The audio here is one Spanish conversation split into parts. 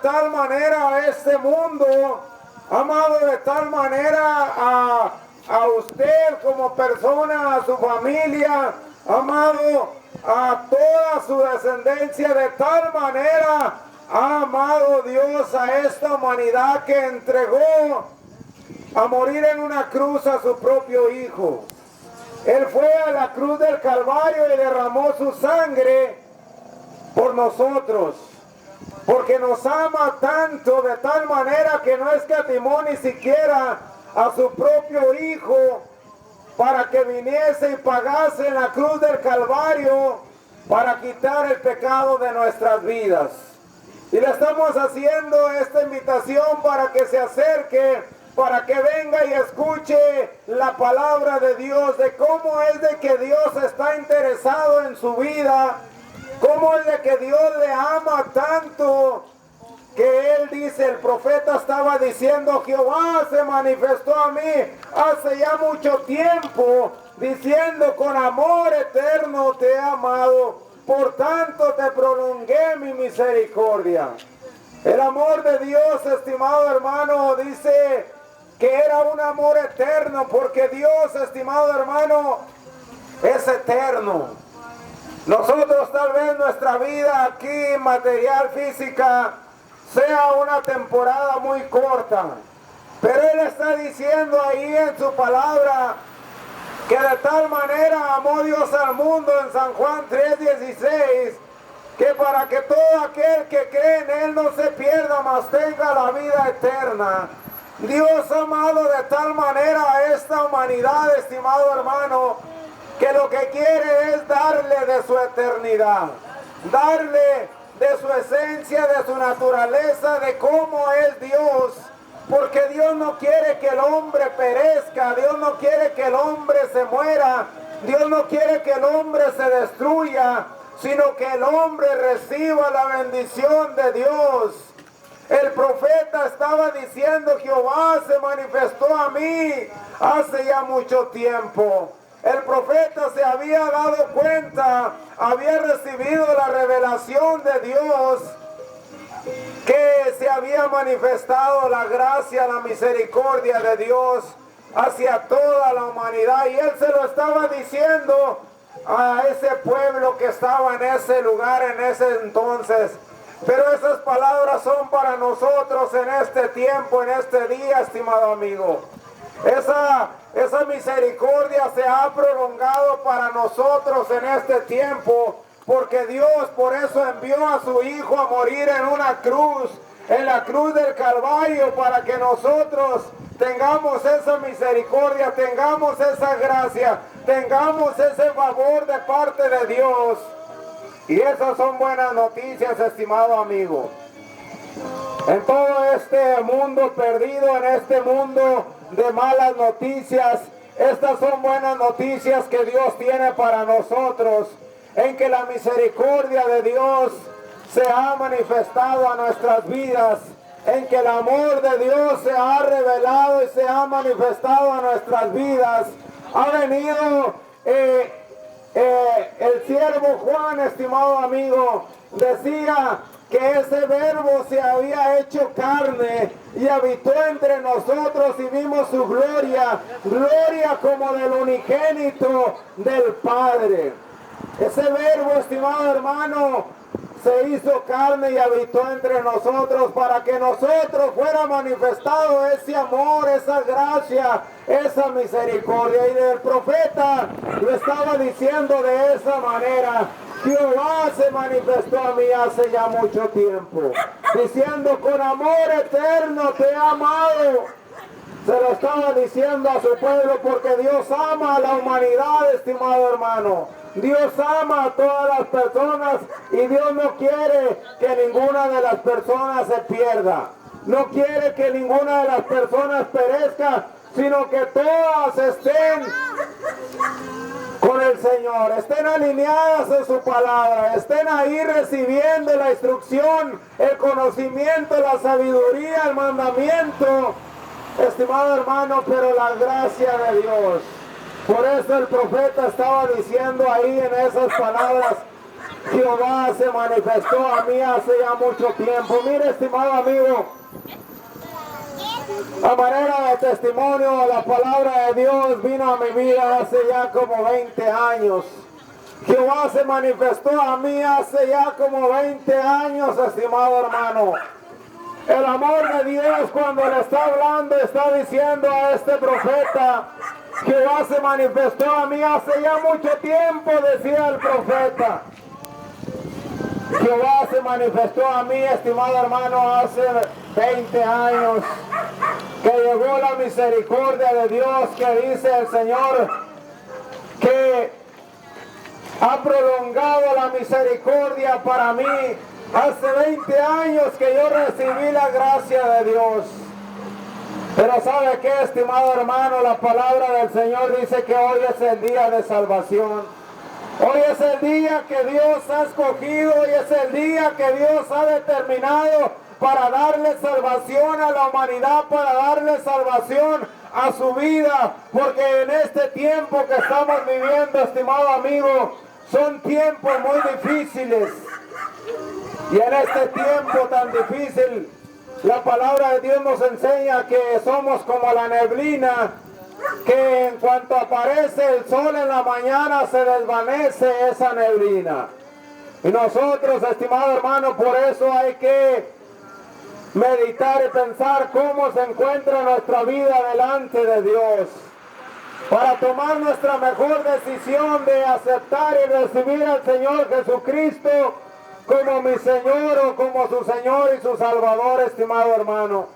tal manera a este mundo, ha amado de tal manera a usted como persona, a su familia, ha amado a toda su descendencia, de tal manera ha amado Dios a esta humanidad que entregó a morir en una cruz a su propio Hijo. Él fue a la cruz del Calvario y derramó su sangre por nosotros, porque nos ama tanto, de tal manera que no escatimó ni siquiera a su propio Hijo para que viniese y pagase en la cruz del Calvario para quitar el pecado de nuestras vidas. Y le estamos haciendo esta invitación para que se acerque, para que venga y escuche la palabra de Dios, de cómo es de que Dios está interesado en su vida, cómo es de que Dios le ama tanto, que él dice, el profeta estaba diciendo, Jehová se manifestó a mí hace ya mucho tiempo, diciendo, con amor eterno te he amado, por tanto te prolongué mi misericordia. El amor de Dios, estimado hermano, dice que era un amor eterno, porque Dios, estimado hermano, es eterno. Nosotros tal vez nuestra vida aquí, material, física, sea una temporada muy corta, pero Él está diciendo ahí en su palabra que de tal manera amó Dios al mundo en San Juan 3:16, que para que todo aquel que cree en Él no se pierda, mas tenga la vida eterna. Dios ha amado de tal manera a esta humanidad, estimado hermano, que lo que quiere es darle de su eternidad, darle de su esencia, de su naturaleza, de cómo es Dios, porque Dios no quiere que el hombre perezca, Dios no quiere que el hombre se muera, Dios no quiere que el hombre se destruya, sino que el hombre reciba la bendición de Dios. El profeta estaba diciendo, Jehová se manifestó a mí hace ya mucho tiempo. El profeta se había dado cuenta, había recibido la revelación de Dios, que se había manifestado la gracia, la misericordia de Dios hacia toda la humanidad. Y él se lo estaba diciendo a ese pueblo que estaba en ese lugar en ese entonces. Pero esas palabras son para nosotros en este tiempo, en este día, estimado amigo. Esa misericordia se ha prolongado para nosotros en este tiempo, porque Dios por eso envió a su Hijo a morir en una cruz, en la cruz del Calvario, para que nosotros tengamos esa misericordia, tengamos esa gracia, tengamos ese favor de parte de Dios. Y esas son buenas noticias, estimado amigo. En todo este mundo perdido, en este mundo de malas noticias, estas son buenas noticias que Dios tiene para nosotros, en que la misericordia de Dios se ha manifestado a nuestras vidas, en que el amor de Dios se ha revelado y se ha manifestado a nuestras vidas. Ha venido el siervo Juan, estimado amigo, decía que ese verbo se había hecho carne y habitó entre nosotros y vimos su gloria, gloria como del unigénito del Padre. Ese verbo, estimado hermano, se hizo carne y habitó entre nosotros para que nosotros fuera manifestado ese amor, esa gracia, esa misericordia. Y el profeta lo estaba diciendo de esa manera. Jehová se manifestó a mí hace ya mucho tiempo, diciendo, con amor eterno te he amado. Se lo estaba diciendo a su pueblo, porque Dios ama a la humanidad, estimado hermano. Dios ama a todas las personas y Dios no quiere que ninguna de las personas se pierda. No quiere que ninguna de las personas perezca, sino que todas estén con el Señor, estén alineadas en su palabra, estén ahí recibiendo la instrucción, el conocimiento, la sabiduría, el mandamiento, estimado hermano, pero la gracia de Dios. Por eso el profeta estaba diciendo ahí en esas palabras, Jehová se manifestó a mí hace ya mucho tiempo. Mire, estimado amigo, a manera de testimonio, la palabra de Dios vino a mi vida hace ya como 20 años. Jehová se manifestó a mí hace ya como 20 años, estimado hermano. El amor de Dios, cuando le está hablando, está diciendo a este profeta: Jehová se manifestó a mí hace ya mucho tiempo, decía el profeta. Jehová se manifestó a mí, estimado hermano, hace 20 años, que llegó la misericordia de Dios, que dice el Señor que ha prolongado la misericordia para mí. Hace 20 años que yo recibí la gracia de Dios. Pero ¿sabe qué, estimado hermano? La palabra del Señor dice que hoy es el día de salvación. Hoy es el día que Dios ha escogido, hoy es el día que Dios ha determinado para darle salvación a la humanidad, para darle salvación a su vida, porque en este tiempo que estamos viviendo, estimado amigo, son tiempos muy difíciles. Y en este tiempo tan difícil, la palabra de Dios nos enseña que somos como la neblina, que en cuanto aparece el sol en la mañana se desvanece esa neblina. Y nosotros, estimado hermano, por eso hay que meditar y pensar cómo se encuentra nuestra vida delante de Dios, para tomar nuestra mejor decisión de aceptar y recibir al Señor Jesucristo como mi Señor o como su Señor y su Salvador, estimado hermano.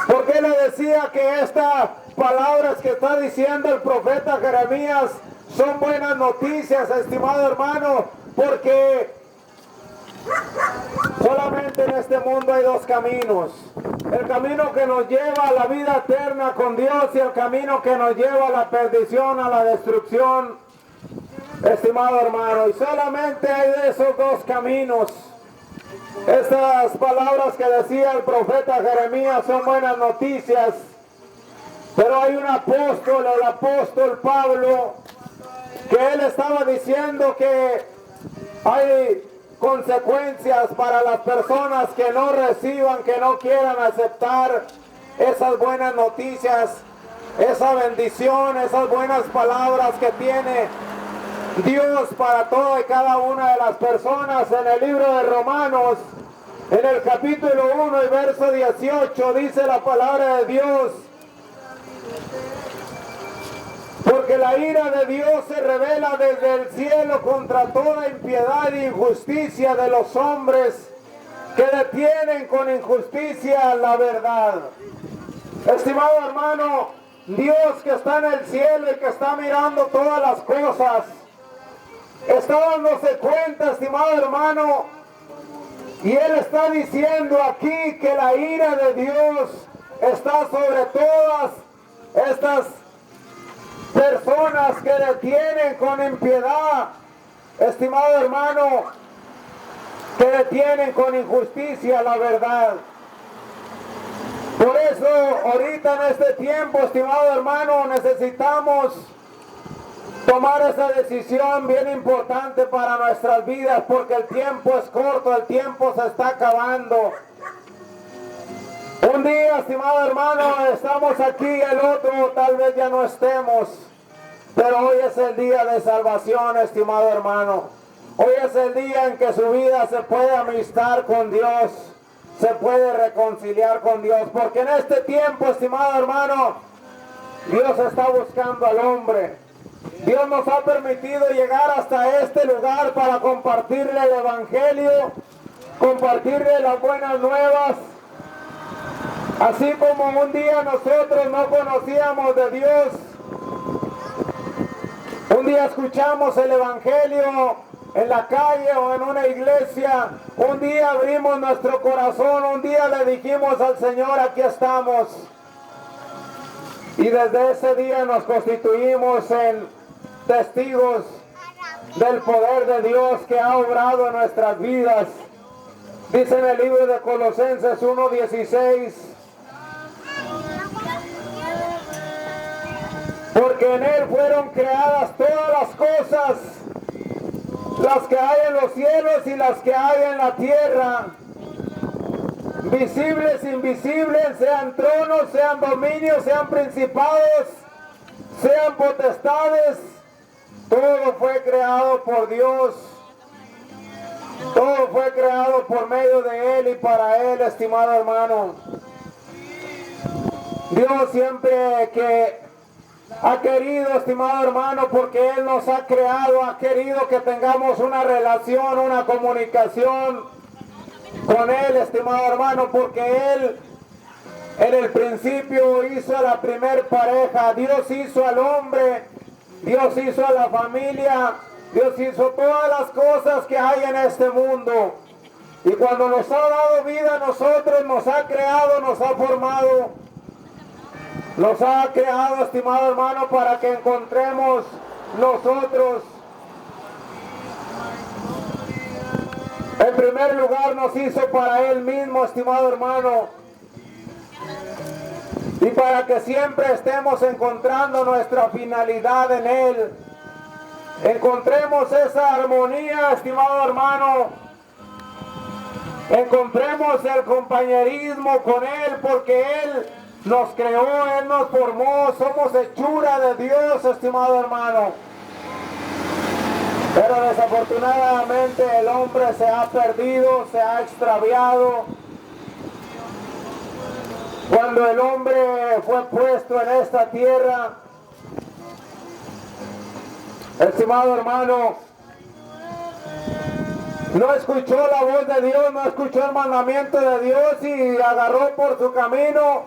¿Por qué le decía que estas palabras que está diciendo el profeta Jeremías son buenas noticias, estimado hermano? Porque solamente en este mundo hay dos caminos: el camino que nos lleva a la vida eterna con Dios y el camino que nos lleva a la perdición, a la destrucción, estimado hermano. Y solamente hay de esos dos caminos. Estas palabras que decía el profeta Jeremías son buenas noticias, pero hay un apóstol, el apóstol Pablo, que él estaba diciendo que hay consecuencias para las personas que no reciban, que no quieran aceptar esas buenas noticias, esa bendición, esas buenas palabras que tiene Dios para toda y cada una de las personas. En el libro de Romanos, en el capítulo 1 y verso 18, dice la palabra de Dios: porque la ira de Dios se revela desde el cielo contra toda impiedad e injusticia de los hombres que detienen con injusticia la verdad. Estimado hermano, Dios que está en el cielo y que está mirando todas las cosas, está dándose cuenta, estimado hermano, y Él está diciendo aquí que la ira de Dios está sobre todas estas personas que detienen con impiedad, estimado hermano, que detienen con injusticia la verdad. Por eso ahorita en este tiempo, estimado hermano, necesitamos tomar esa decisión bien importante para nuestras vidas, porque el tiempo es corto, el tiempo se está acabando. Un día, estimado hermano, estamos aquí, el otro tal vez ya no estemos, pero hoy es el día de salvación, estimado hermano. Hoy es el día en que su vida se puede amistar con Dios, se puede reconciliar con Dios, porque en este tiempo, estimado hermano, Dios está buscando al hombre. Dios nos ha permitido llegar hasta este lugar para compartirle el evangelio, compartirle las buenas nuevas. Así como un día nosotros no conocíamos de Dios, un día escuchamos el evangelio en la calle o en una iglesia, un día abrimos nuestro corazón, un día le dijimos al Señor: aquí estamos. Y desde ese día nos constituimos en testigos del poder de Dios que ha obrado en nuestras vidas. Dice en el libro de Colosenses 1:16: porque en Él fueron creadas todas las cosas, las que hay en los cielos y las que hay en la tierra, visibles, invisibles, sean tronos, sean dominios, sean principados, sean potestades, todo fue creado por Dios. Todo fue creado por medio de Él y para Él, estimado hermano. Dios siempre que ha querido, estimado hermano, porque Él nos ha creado, ha querido que tengamos una relación, una comunicación con Él, estimado hermano, porque Él en el principio hizo a la primer pareja, Dios hizo al hombre, Dios hizo a la familia, Dios hizo todas las cosas que hay en este mundo. Y cuando nos ha dado vida a nosotros, nos ha creado, nos ha formado, nos ha creado, estimado hermano, para que encontremos nosotros. En primer lugar nos hizo para Él mismo, estimado hermano. Y para que siempre estemos encontrando nuestra finalidad en Él. Encontremos esa armonía, estimado hermano. Encontremos el compañerismo con Él, porque Él nos creó, Él nos formó, somos hechura de Dios, estimado hermano. Pero desafortunadamente el hombre se ha perdido, se ha extraviado. Cuando el hombre fue puesto en esta tierra, estimado hermano, no escuchó la voz de Dios, no escuchó el mandamiento de Dios y agarró por su camino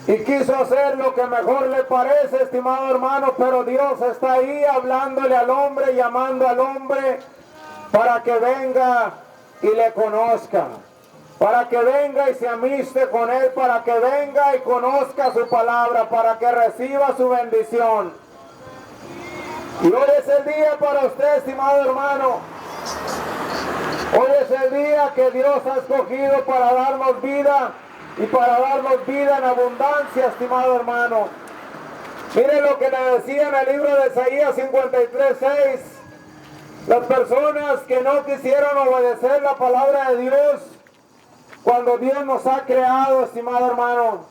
y quiso hacer lo que mejor le parece, estimado hermano, pero Dios está ahí hablándole al hombre, llamando al hombre para que venga y le conozca, para que venga y se amiste con Él, para que venga y conozca su palabra, para que reciba su bendición. Y hoy es el día para usted, estimado hermano. Hoy es el día que Dios ha escogido para darnos vida y para darnos vida en abundancia, estimado hermano. Mire lo que le decía en el libro de Isaías 53:6. Las personas que no quisieron obedecer la palabra de Dios cuando Dios nos ha creado, estimado hermano.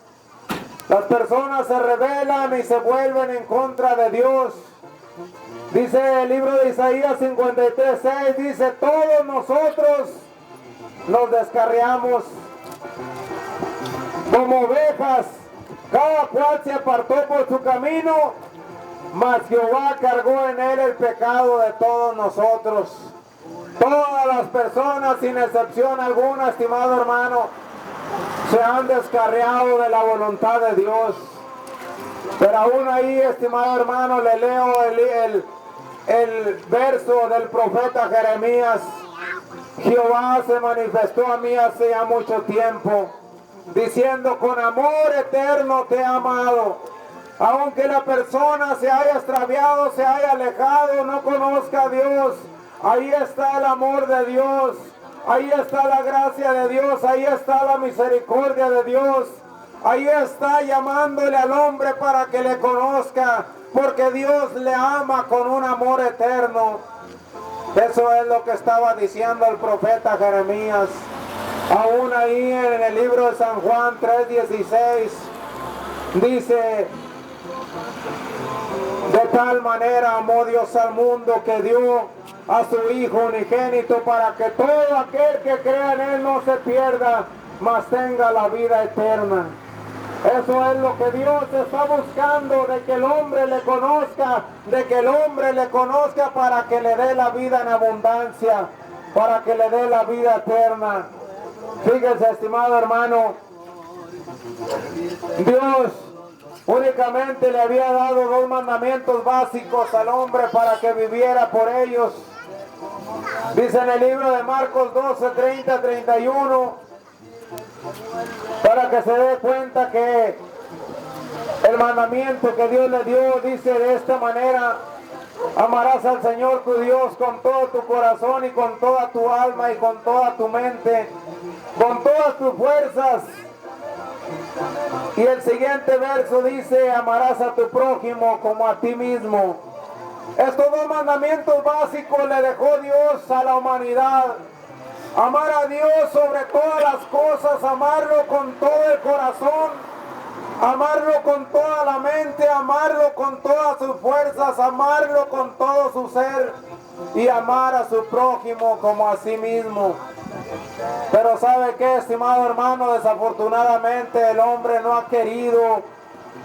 Las personas se rebelan y se vuelven en contra de Dios. Dice el libro de Isaías 53:6, dice, todos nosotros nos descarriamos como ovejas, cada cual se apartó por su camino, mas Jehová cargó en él el pecado de todos nosotros. Todas las personas, sin excepción alguna, estimado hermano, se han descarriado de la voluntad de Dios. Pero aún ahí, estimado hermano, le leo el verso del profeta Jeremías. Jehová se manifestó a mí hace ya mucho tiempo, diciendo, con amor eterno te he amado. Aunque la persona se haya extraviado, se haya alejado, no conozca a Dios, ahí está el amor de Dios, ahí está la gracia de Dios, ahí está la misericordia de Dios, ahí está llamándole al hombre para que le conozca, porque Dios le ama con un amor eterno. Eso es lo que estaba diciendo el profeta Jeremías. Aún ahí en el libro de San Juan 3:16 dice, de tal manera amó Dios al mundo que dio a su Hijo unigénito para que todo aquel que crea en Él no se pierda, mas tenga la vida eterna. Eso es lo que Dios está buscando, de que el hombre le conozca, de que el hombre le conozca para que le dé la vida en abundancia, para que le dé la vida eterna. Fíjense, estimado hermano, Dios únicamente le había dado 2 mandamientos básicos al hombre para que viviera por ellos. Dice en el libro de Marcos 12:30-31, para que se dé cuenta que el mandamiento que Dios le dio dice de esta manera: amarás al Señor tu Dios con todo tu corazón y con toda tu alma y con toda tu mente, con todas tus fuerzas. Y el siguiente verso dice: amarás a tu prójimo como a ti mismo. Estos dos mandamientos básicos le dejó Dios a la humanidad. Amar a Dios sobre todas las cosas, amarlo con todo el corazón, amarlo con toda la mente, amarlo con todas sus fuerzas, amarlo con todo su ser y amar a su prójimo como a sí mismo. Pero ¿sabe qué, estimado hermano? Desafortunadamente el hombre no ha querido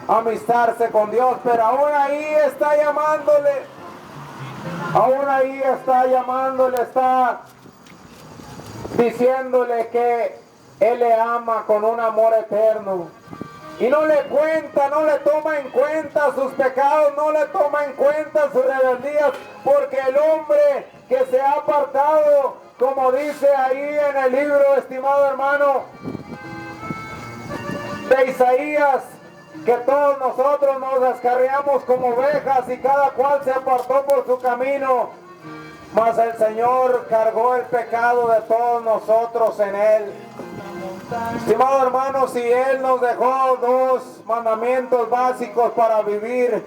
amistarse con Dios, pero aún ahí está llamándole, está diciéndole que Él le ama con un amor eterno. Y no le cuenta, no le toma en cuenta sus pecados, no le toma en cuenta sus rebeldías, porque el hombre que se ha apartado, como dice ahí en el libro, estimado hermano, de Isaías, que todos nosotros nos descarriamos como ovejas y cada cual se apartó por su camino, mas el Señor cargó el pecado de todos nosotros en Él. Estimado hermano, si Él nos dejó dos mandamientos básicos para vivir,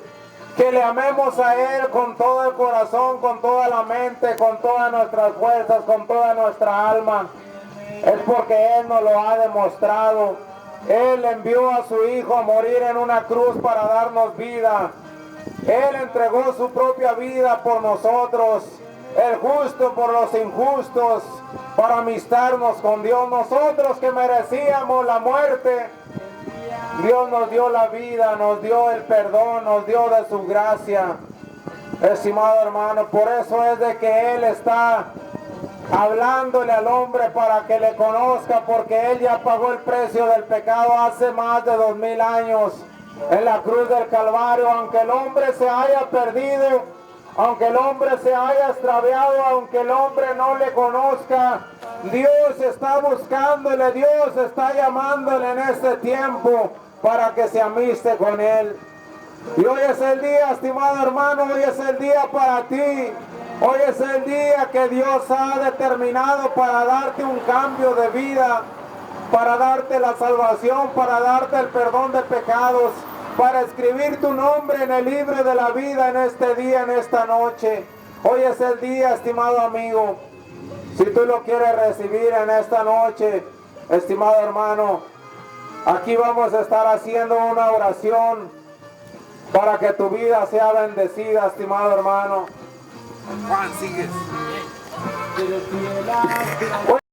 que le amemos a Él con todo el corazón, con toda la mente, con todas nuestras fuerzas, con toda nuestra alma, es porque Él nos lo ha demostrado. Él envió a su Hijo a morir en una cruz para darnos vida. Él entregó su propia vida por nosotros, el justo por los injustos, para amistarnos con Dios. Nosotros que merecíamos la muerte, Dios nos dio la vida, nos dio el perdón, nos dio de su gracia. Estimado hermano, por eso es de que Él está hablándole al hombre para que le conozca, porque Él ya pagó el precio del pecado hace más de 2000 años en la cruz del Calvario. Aunque el hombre se haya perdido, aunque el hombre se haya extraviado, aunque el hombre no le conozca, Dios está buscándole, Dios está llamándole en este tiempo para que se amiste con Él. Y hoy es el día, estimado hermano, hoy es el día para ti. Hoy es el día que Dios ha determinado para darte un cambio de vida, para darte la salvación, para darte el perdón de pecados, para escribir tu nombre en el libro de la vida en este día, en esta noche. Hoy es el día, estimado amigo. Si tú lo quieres recibir en esta noche, estimado hermano, aquí vamos a estar haciendo una oración para que tu vida sea bendecida, estimado hermano. Juan, sigues.